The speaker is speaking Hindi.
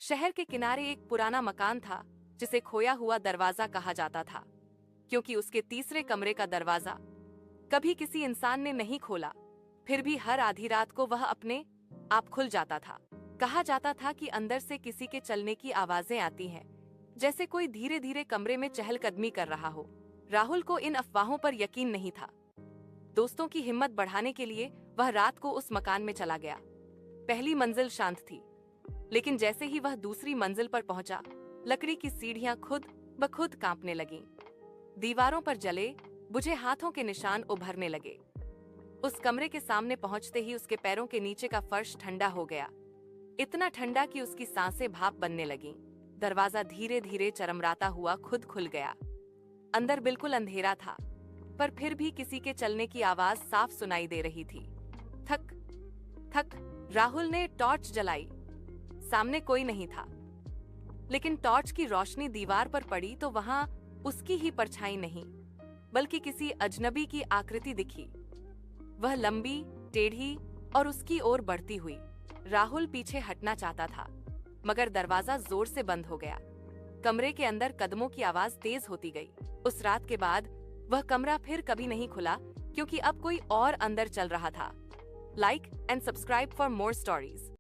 शहर के किनारे एक पुराना मकान था जिसे खोया हुआ दरवाजा कहा जाता था, क्योंकि उसके तीसरे कमरे का दरवाजा कभी किसी इंसान ने नहीं खोला। फिर भी हर आधी रात को वह अपने आप खुल जाता था। कहा जाता था कि अंदर से किसी के चलने की आवाजें आती हैं, जैसे कोई धीरे धीरे कमरे में चहलकदमी कर रहा हो। राहुल को इन अफवाहों पर यकीन नहीं था। दोस्तों की हिम्मत बढ़ाने के लिए वह रात को उस मकान में चला गया। पहली मंजिल शांत थी, लेकिन जैसे ही वह दूसरी मंजिल पर पहुंचा, लकड़ी की सीढ़ियां खुद ब खुद कांपने लगीं। दीवारों पर जले बुझे हाथों के निशान उभरने लगे। उस कमरे के सामने पहुंचते ही उसके पैरों के नीचे का फर्श ठंडा हो गया, इतना ठंडा कि उसकी सांसें भाप बनने लगीं। दरवाजा धीरे धीरे चरमराता हुआ खुद खुल गया। अंदर बिल्कुल अंधेरा था, पर फिर भी किसी के चलने की आवाज साफ सुनाई दे रही थी। थक थक राहुल ने टॉर्च जलाई। सामने कोई नहीं था, लेकिन टॉर्च की रोशनी दीवार पर पड़ी तो वहां उसकी ही परछाई नहीं, बल्कि किसी अजनबी की आकृति दिखी। वह लंबी, टेढ़ी और उसकी ओर बढ़ती हुई। राहुल पीछे हटना चाहता था, मगर दरवाजा जोर से बंद हो गया। कमरे के अंदर कदमों की आवाज तेज होती गई। उस रात के बाद वह कमरा फिर कभी नहीं खुला, क्योंकि अब कोई और अंदर चल रहा था। Like and subscribe for more stories.